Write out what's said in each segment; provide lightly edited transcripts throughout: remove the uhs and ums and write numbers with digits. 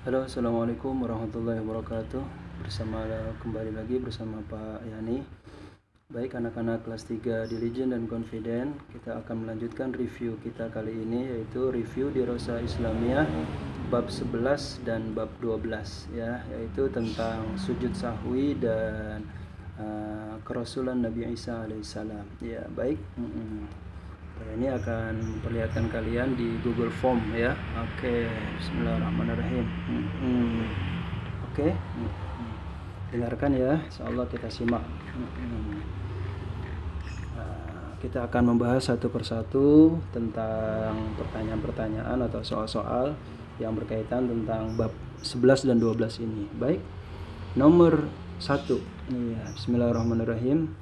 Halo, assalamualaikum warahmatullahi wabarakatuh. Kembali lagi bersama Pak Yani. Baik anak-anak kelas 3 Diligent dan Confident, kita akan melanjutkan review kita kali ini, yaitu review Dirosah Islamiyah bab 11 dan bab 12 ya, yaitu tentang sujud sahwi dan kerasulan Nabi Isa alaihissalam. Ya, baik. Ini akan memperlihatkan kalian di Google Form ya. Oke, bismillahirrahmanirrahim. Oke. Dengarkan ya, insyaallah kita simak. Kita akan membahas satu persatu tentang pertanyaan-pertanyaan atau soal-soal yang berkaitan tentang bab 11 dan 12 ini. Baik. Nomor 1. Ya, bismillahirrahmanirrahim.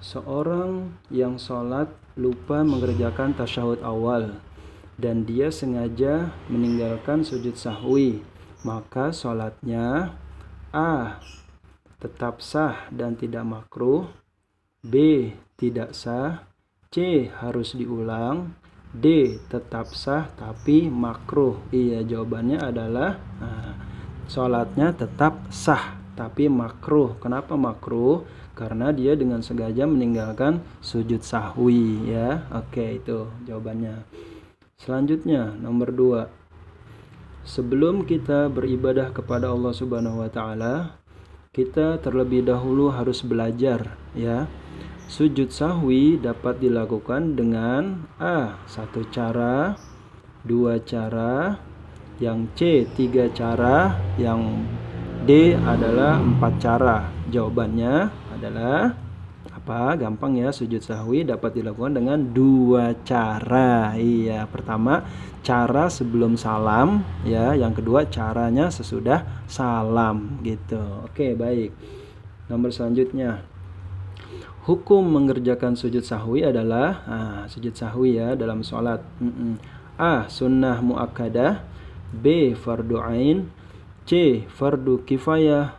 Seorang yang sholat lupa mengerjakan tasyahud awal dan dia sengaja meninggalkan sujud sahwi, maka sholatnya A. tetap sah dan tidak makruh, B. tidak sah, C. harus diulang, D. tetap sah tapi makruh. Iya, jawabannya adalah sholatnya tetap sah tapi makruh. Kenapa makruh? Karena dia dengan sengaja meninggalkan sujud sahwi ya. Oke, itu jawabannya. Selanjutnya nomor 2. Sebelum kita beribadah kepada Allah Subhanahu wa taala, kita terlebih dahulu harus belajar ya. Sujud sahwi dapat dilakukan dengan A. 1 cara, 2 cara, yang C 3 cara, yang D adalah 4 cara. Jawabannya adalah apa? Gampang ya, sujud sahwi dapat dilakukan dengan 2 cara. Iya, pertama cara sebelum salam ya, yang kedua caranya sesudah salam gitu. Oke, baik. Nomor selanjutnya. Hukum mengerjakan sujud sahwi adalah sujud sahwi ya dalam sholat. A. Sunnah muakkadah, B. Fardu ain, C. Fardu kifayah,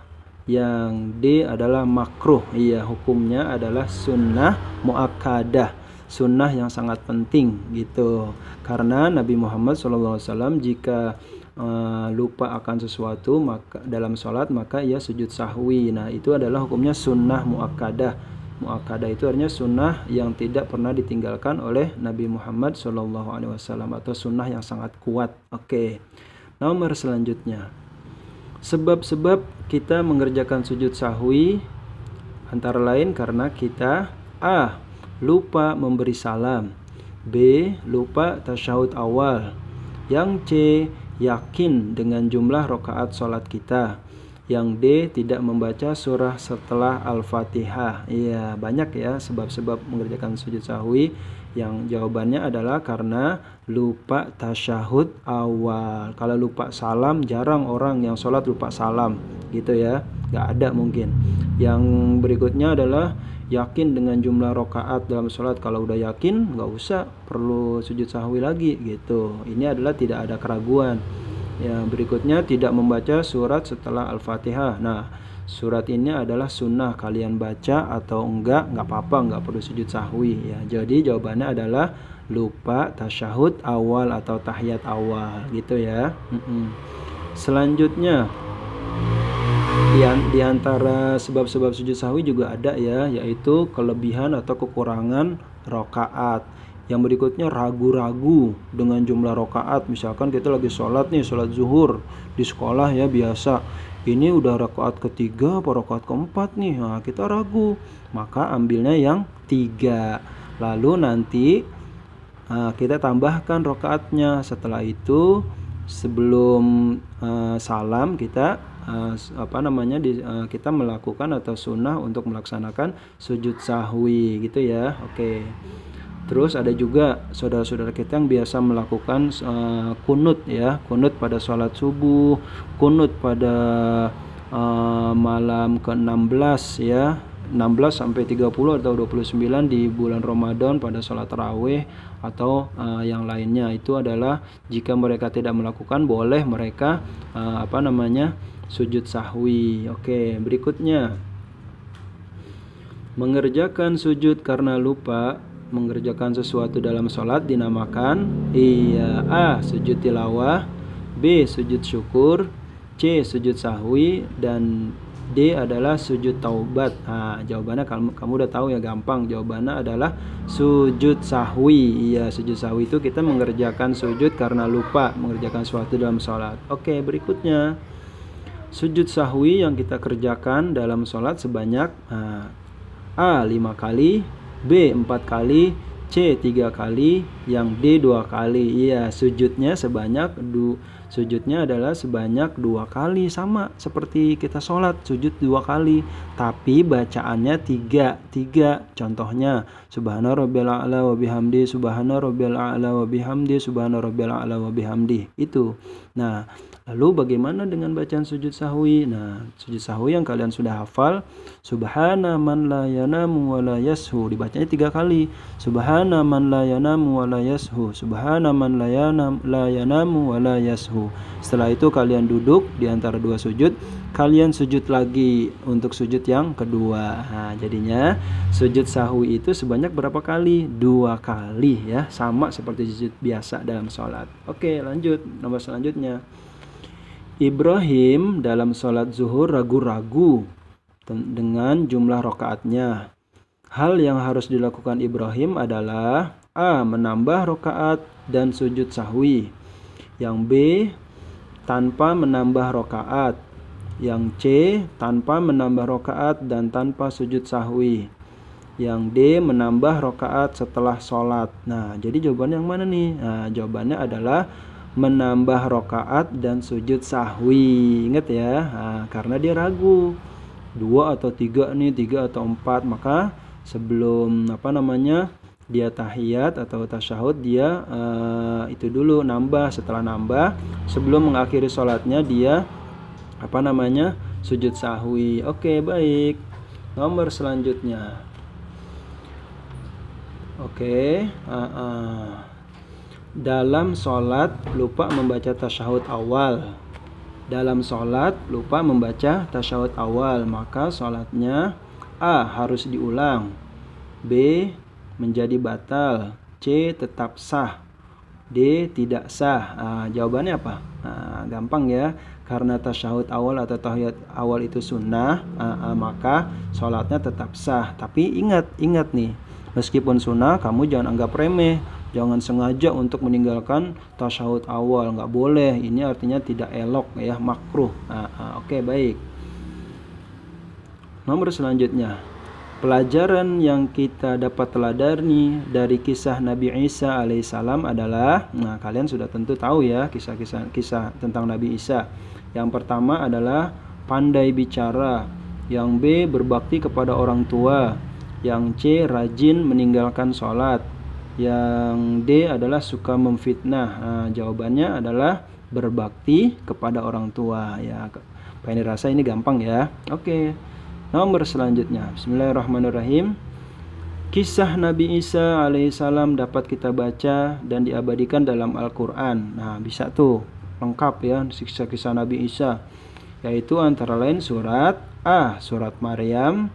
yang D adalah makruh. Iya, hukumnya adalah sunnah muakkadah, sunnah yang sangat penting gitu. Karena Nabi Muhammad SAW jika lupa akan sesuatu maka dalam sholat maka ia sujud sahwi. Nah, itu adalah hukumnya sunnah muakkadah. Muakkadah itu artinya sunnah yang tidak pernah ditinggalkan oleh Nabi Muhammad SAW atau sunnah yang sangat kuat. Oke. Nomor selanjutnya. Sebab-sebab kita mengerjakan sujud sahwi antara lain karena kita A. lupa memberi salam, B. lupa tasyahud awal, yang C. yakin dengan jumlah rakaat sholat kita, yang D. tidak membaca surah setelah Al-Fatihah. Iya, banyak ya sebab-sebab mengerjakan sujud sahwi. Yang jawabannya adalah karena lupa tasyahud awal. Kalau lupa salam, jarang orang yang sholat lupa salam gitu ya, nggak ada mungkin. Yang berikutnya adalah yakin dengan jumlah rakaat dalam sholat. Kalau udah yakin, nggak usah perlu sujud sahwi lagi gitu. Ini adalah tidak ada keraguan. Yang berikutnya tidak membaca surat setelah Al-Fatihah. Nah, surat ini adalah sunnah, kalian baca atau enggak apa-apa, enggak perlu sujud sahwi ya. Jadi jawabannya adalah lupa tasyahud awal atau tahiyat awal gitu ya. Selanjutnya di antara sebab-sebab sujud sahwi juga ada ya, yaitu kelebihan atau kekurangan rakaat. Yang berikutnya ragu-ragu dengan jumlah rakaat. Misalkan kita lagi sholat nih, sholat zuhur di sekolah ya biasa. Ini udah rakaat ketiga apa rakaat keempat nih, nah kita ragu, maka ambilnya yang 3. Lalu nanti kita tambahkan rakaatnya. Setelah itu sebelum salam kita kita melakukan atau sunnah untuk melaksanakan sujud sahwi gitu ya. Oke. Terus ada juga saudara-saudara kita yang biasa melakukan kunut ya, kunut pada sholat subuh, kunut pada malam ke-16 ya, 16 sampai 30 atau 29 di bulan Ramadan pada sholat tarawih atau yang lainnya. Itu adalah jika mereka tidak melakukan, boleh mereka sujud sahwi. Oke, berikutnya mengerjakan sujud karena lupa mengerjakan sesuatu dalam sholat dinamakan A. sujud tilawah, B. sujud syukur, C. Sujud sahwi, dan D adalah sujud taubat. Nah, jawabannya kamu udah tahu ya, gampang. Jawabannya adalah sujud sahwi. Iya, sujud sahwi itu kita mengerjakan sujud karena lupa mengerjakan sesuatu dalam sholat. Oke, berikutnya. Sujud sahwi yang kita kerjakan dalam sholat sebanyak A. 5 kali, B. 4 kali, C. 3 kali, yang D 2 kali. Iya, sujudnya adalah sebanyak 2 kali, sama seperti kita sholat, sujud 2 kali, tapi bacaannya 3. Contohnya, subhana rabbil a'la wa bihamdi, subhana rabbil a'la wa bihamdi, subhana rabbil a'la wa bihamdi. Itu. Nah, lalu bagaimana dengan bacaan sujud sahwi? Nah, sujud sahwi yang kalian sudah hafal, subhana man la yanamu wa la yashu, dibacanya 3 kali. Subhana man la yanamu wa la yashu, subhana man la yanamu wa la yashu. Setelah itu kalian duduk di antara 2 sujud, kalian sujud lagi untuk sujud yang kedua. Nah, jadinya sujud sahwi itu sebanyak berapa kali? 2 kali ya, sama seperti sujud biasa dalam sholat. Oke, lanjut. Nomor selanjutnya. Ibrahim dalam sholat zuhur ragu-ragu dengan jumlah rakaatnya. Hal yang harus dilakukan Ibrahim adalah A. Menambah rakaat dan sujud sahwi. Yang B. Tanpa menambah rakaat. Yang C. Tanpa menambah rakaat dan tanpa sujud sahwi. Yang D. Menambah rakaat setelah sholat. Nah, jadi jawabannya yang mana nih? Nah, jawabannya adalah menambah rakaat dan sujud sahwi. Ingat ya, nah, karena dia ragu 2 atau 3 nih, 3 atau 4, maka sebelum dia tahiyat atau tasyahud, dia itu dulu nambah. Setelah nambah, sebelum mengakhiri sholatnya dia sujud sahwi. Oke, baik. Nomor selanjutnya. Oke, dalam sholat lupa membaca tasyahud awal. Maka sholatnya A. Harus diulang, B. Menjadi batal, C. Tetap sah, D. Tidak sah. Jawabannya apa? Gampang ya, karena tasyahud awal atau tahiyat awal itu sunnah, maka sholatnya tetap sah. Tapi ingat nih, meskipun sunnah, kamu jangan anggap remeh. Jangan sengaja untuk meninggalkan tasyahud awal, nggak boleh. Ini artinya tidak elok ya, makruh. Oke, baik. Nomor selanjutnya. Pelajaran yang kita dapat teladani dari kisah Nabi Isa alaihissalam adalah, kalian sudah tentu tahu ya kisah tentang Nabi Isa. Yang pertama adalah pandai bicara. Yang B. Berbakti kepada orang tua. Yang C. Rajin meninggalkan sholat. Yang D adalah suka memfitnah. Jawabannya adalah berbakti kepada orang tua ya. Pengen dirasa ini gampang ya. Oke. Nomor selanjutnya. Bismillahirrahmanirrahim. Kisah Nabi Isa alaihissalam dapat kita baca dan diabadikan dalam Al-Quran. Nah, bisa tuh lengkap ya kisah-kisah Nabi Isa, yaitu antara lain surat A. Surat Maryam,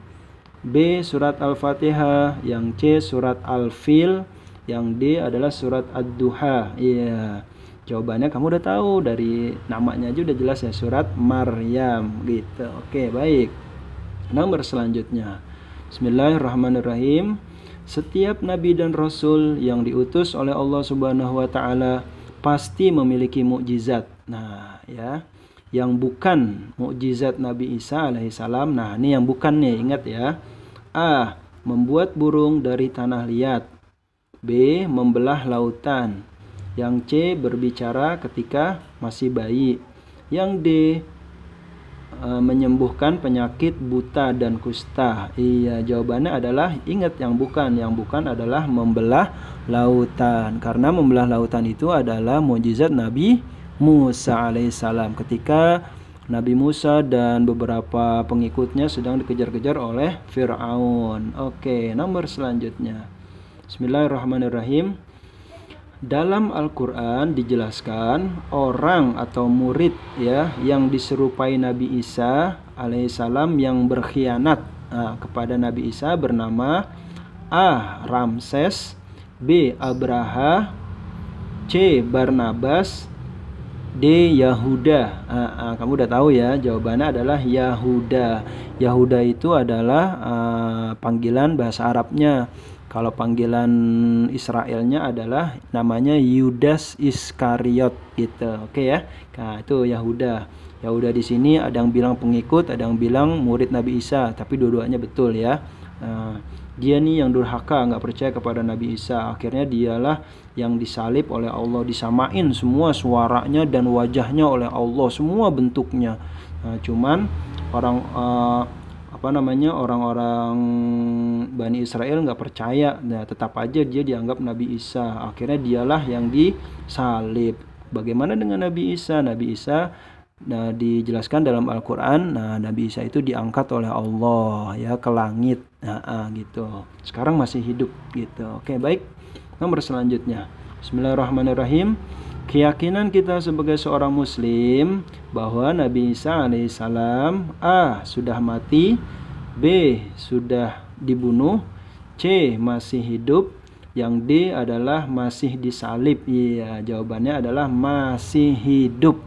B. Surat Al-Fatihah, yang C. Surat Al-Fil, yang D adalah surat Ad-Duha. Iya, jawabannya kamu udah tahu, dari namanya aja udah jelas ya, surat Maryam gitu. Oke, baik. Nomor selanjutnya. Bismillahirrahmanirrahim. Setiap nabi dan rasul yang diutus oleh Allah Subhanahu wa taala pasti memiliki mukjizat. Nah, ya. Yang bukan mukjizat Nabi Isa alaihissalam. Nah, ini yang bukan nih, ingat ya. A. Membuat burung dari tanah liat. B. Membelah lautan. Yang C. Berbicara ketika masih bayi. Yang D. Menyembuhkan penyakit buta dan kusta. Iya, jawabannya adalah, ingat yang bukan. Yang bukan adalah membelah lautan. Karena membelah lautan itu adalah mukjizat Nabi Musa alaihissalam ketika Nabi Musa dan beberapa pengikutnya sedang dikejar-kejar oleh Fir'aun. Oke, nomor selanjutnya. Bismillahirrahmanirrahim. Dalam Al-Quran dijelaskan orang atau murid ya yang diserupai Nabi Isa alaihissalam yang berkhianat kepada Nabi Isa bernama A. Ramses, B. Abraha, C. Barnabas, D. Yahuda. Kamu udah tahu ya, jawabannya adalah Yahuda. Yahuda itu adalah panggilan bahasa Arabnya. Kalau panggilan Israelnya adalah namanya Yudas Iskariot gitu. Oke ya. Nah, itu Yahuda. Yahuda di sini ada yang bilang pengikut, ada yang bilang murid Nabi Isa, tapi dua-duanya betul ya. Dia nih yang durhaka, nggak percaya kepada Nabi Isa. Akhirnya dialah yang disalib oleh Allah, disamain semua suaranya dan wajahnya oleh Allah, semua bentuknya. Cuman orang-orang Bani Israel nggak percaya. Nah, tetap aja dia dianggap Nabi Isa. Akhirnya dialah yang disalib. Bagaimana dengan Nabi Isa? Nabi Isa dijelaskan dalam Al-Quran. Nah, Nabi Isa itu diangkat oleh Allah ya ke langit. Gitu. Sekarang masih hidup gitu. Oke, baik. Nomor selanjutnya. Bismillahirrahmanirrahim. Keyakinan kita sebagai seorang muslim bahwa Nabi Isa alaihissalam A. sudah mati, B. sudah dibunuh, C. masih hidup, yang D adalah masih disalib. Iya, jawabannya adalah masih hidup.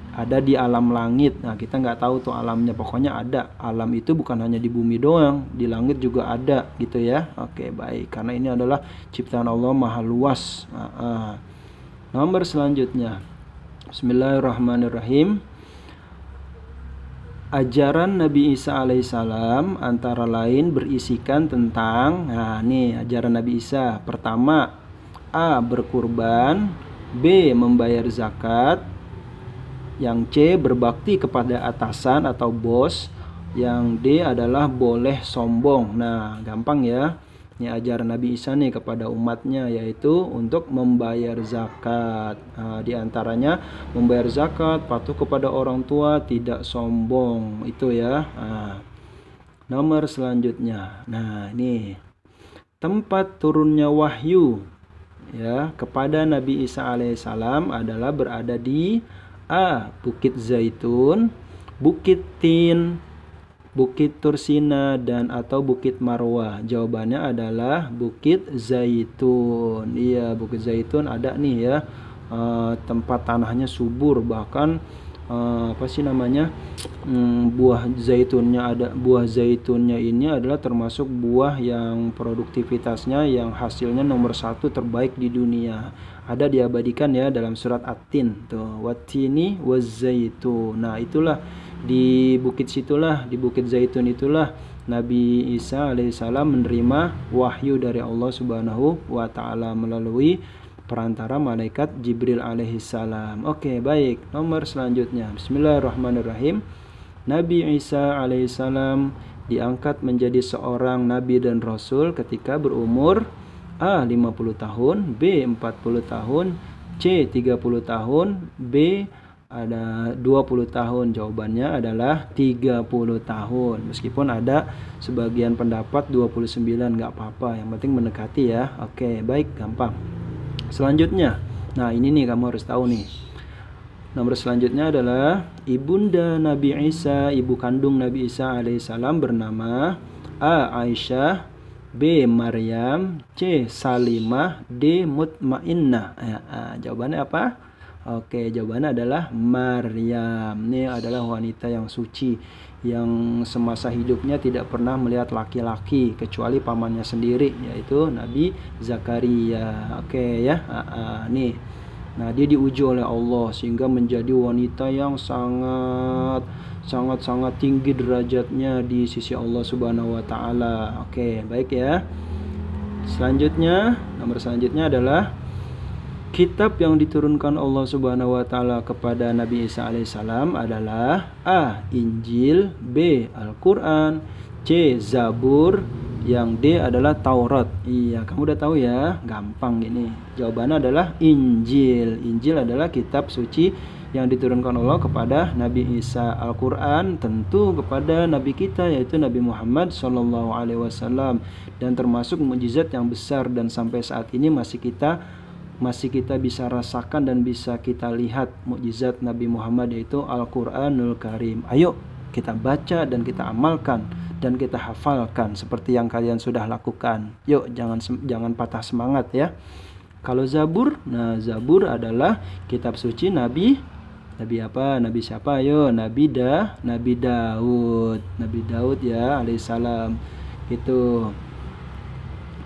Ada di alam langit. Nah, kita nggak tahu tuh alamnya, pokoknya ada. Alam itu bukan hanya di bumi doang, di langit juga ada gitu ya. Oke, baik. Karena ini adalah ciptaan Allah maha luas. Nomor selanjutnya. Bismillahirrahmanirrahim. Ajaran Nabi Isa alaihissalam antara lain berisikan tentang, ajaran Nabi Isa. Pertama, A. berkurban, B. membayar zakat, yang C. berbakti kepada atasan atau bos, yang D adalah boleh sombong. Nah, gampang ya. Ini ajaran Nabi Isa nih kepada umatnya, yaitu untuk membayar zakat. Di antaranya membayar zakat, patuh kepada orang tua, tidak sombong. Itu ya. Nomor selanjutnya. Nah, ini tempat turunnya wahyu ya kepada Nabi Isa alaihissalam adalah berada di A. Bukit Zaitun, Bukit Tin, Bukit Tursina, dan atau Bukit Marwah. Jawabannya adalah Bukit Zaitun. Iya, Bukit Zaitun ada nih ya. Tempat tanahnya subur, bahkan buah zaitunnya ada. Buah zaitunnya ini adalah termasuk buah yang produktivitasnya, yang hasilnya nomor 1 terbaik di dunia. Ada diabadikan ya dalam surat At-Tin tuh, wattini wazzaitun. Nah, itulah di bukit situlah, di Bukit Zaitun itulah Nabi Isa alaihissalam menerima wahyu dari Allah Subhanahu wa taala melalui perantara malaikat Jibril alaihissalam. Oke, baik. Nomor selanjutnya. Bismillahirrahmanirrahim. Nabi Isa alaihissalam diangkat menjadi seorang nabi dan rasul ketika berumur A. 50 tahun, B. 40 tahun, C. 30 tahun, B. ada 20 tahun. Jawabannya adalah 30 tahun. Meskipun ada sebagian pendapat 29, nggak apa-apa, yang penting mendekati ya. Oke, baik, gampang. Selanjutnya, nah ini nih kamu harus tahu nih. Nomor selanjutnya adalah ibunda Nabi Isa, ibu kandung Nabi Isa alaihissalam bernama A. Aisyah, B. Maryam, C. Salimah, D. Mutmainnah. Jawabannya apa? Oke, jawabannya adalah Maryam. Ini adalah wanita yang suci, yang semasa hidupnya tidak pernah melihat laki-laki kecuali pamannya sendiri, yaitu Nabi Zakaria. Oke ya. Nih. Nah, dia diuji oleh Allah sehingga menjadi wanita yang sangat tinggi derajatnya di sisi Allah Subhanahu wa taala. Oke, baik ya. Selanjutnya, nomor selanjutnya adalah kitab yang diturunkan Allah Subhanahu wa taala kepada Nabi Isa alaihissalam adalah A. Injil, B. Al-Qur'an, C. Zabur, yang D adalah Taurat. Iya, kamu udah tahu ya, gampang ini. Jawabannya adalah Injil. Injil adalah kitab suci yang diturunkan Allah kepada Nabi Isa. Al-Qur'an tentu kepada nabi kita, yaitu Nabi Muhammad SAW, dan termasuk mukjizat yang besar dan sampai saat ini masih kita bisa rasakan dan bisa kita lihat mukjizat Nabi Muhammad, yaitu Al-Quranul Karim. Ayo kita baca dan kita amalkan dan kita hafalkan seperti yang kalian sudah lakukan. Yuk, jangan patah semangat ya. Kalau Zabur, nah Zabur adalah kitab suci Nabi apa? Nabi siapa? Ayo, Nabi Daud. Nabi Daud ya alaihissalam. Gitu.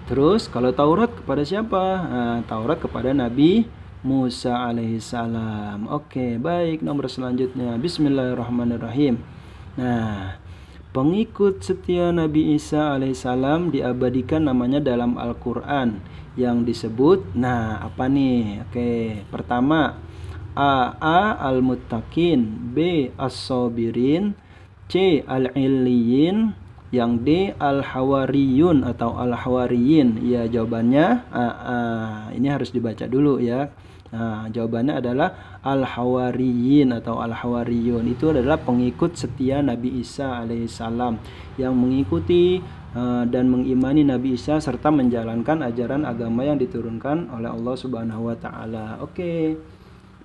Terus kalau Taurat kepada siapa? Nah, Taurat kepada Nabi Musa alaihissalam. Oke, baik, nomor selanjutnya. Bismillahirrahmanirrahim. Nah, pengikut setia Nabi Isa alaihissalam diabadikan namanya dalam Al-Quran yang disebut, nah apa nih? Oke, pertama A. Al-Muttaqin, B. As-Sabirin, C. Al-Illiyin, yang D. Al-Hawariyun atau Al-Hawariyin. Ya, jawabannya ini harus dibaca dulu ya. Nah, jawabannya adalah Al-Hawariyin atau Al-Hawariyun. Itu adalah pengikut setia Nabi Isa alaihissalam yang mengikuti dan mengimani Nabi Isa serta menjalankan ajaran agama yang diturunkan oleh Allah Subhanahu wa taala. Oke.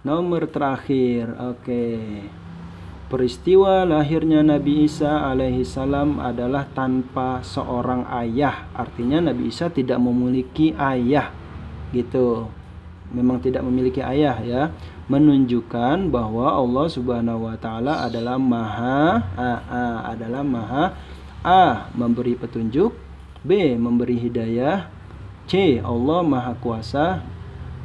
Nomor terakhir. Oke. Peristiwa lahirnya Nabi Isa alaihissalam adalah tanpa seorang ayah. Artinya Nabi Isa tidak memiliki ayah. Gitu. Memang tidak memiliki ayah ya. Menunjukkan bahwa Allah Subhanahu wa taala adalah maha A. memberi petunjuk, B. memberi hidayah, C. Allah maha kuasa,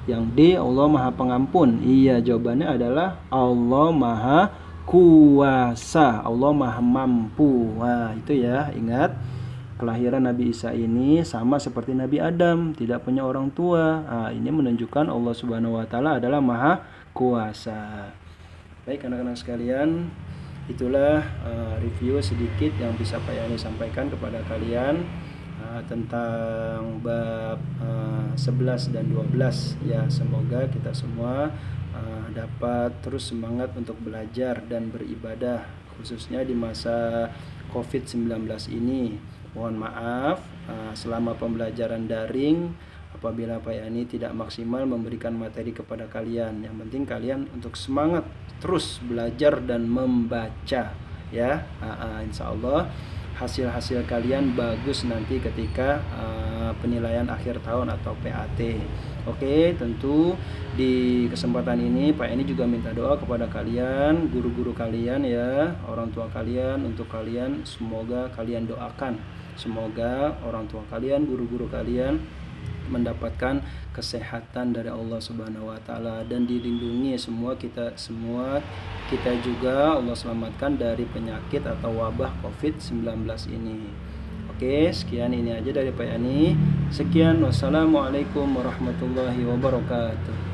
yang D. Allah maha pengampun. Iya, jawabannya adalah Allah maha kuasa, Allah maha mampu. Nah, itu ya, ingat. Kelahiran Nabi Isa ini sama seperti Nabi Adam, tidak punya orang tua. Nah, ini menunjukkan Allah Subhanahu wa taala adalah maha kuasa. Baik anak-anak sekalian, itulah review sedikit yang bisa Pak Yani sampaikan kepada kalian tentang bab 11 dan 12 ya. Semoga kita semua dapat terus semangat untuk belajar dan beribadah, khususnya di masa COVID-19 ini. Mohon maaf selama pembelajaran daring apabila Pak Yani tidak maksimal memberikan materi kepada kalian. Yang penting kalian untuk semangat terus belajar dan membaca ya. Insya Allah hasil-hasil kalian bagus nanti ketika penilaian akhir tahun atau PAT. Oke, tentu di kesempatan ini Pak Yani juga minta doa kepada kalian, guru-guru kalian ya, orang tua kalian, untuk kalian semoga kalian doakan. Semoga orang tua kalian, guru-guru kalian mendapatkan kesehatan dari Allah Subhanahu wa taala dan dilindungi kita juga Allah selamatkan dari penyakit atau wabah COVID-19 ini. Oke, sekian ini aja dari Pak Yani. Sekian, wassalamualaikum warahmatullahi wabarakatuh.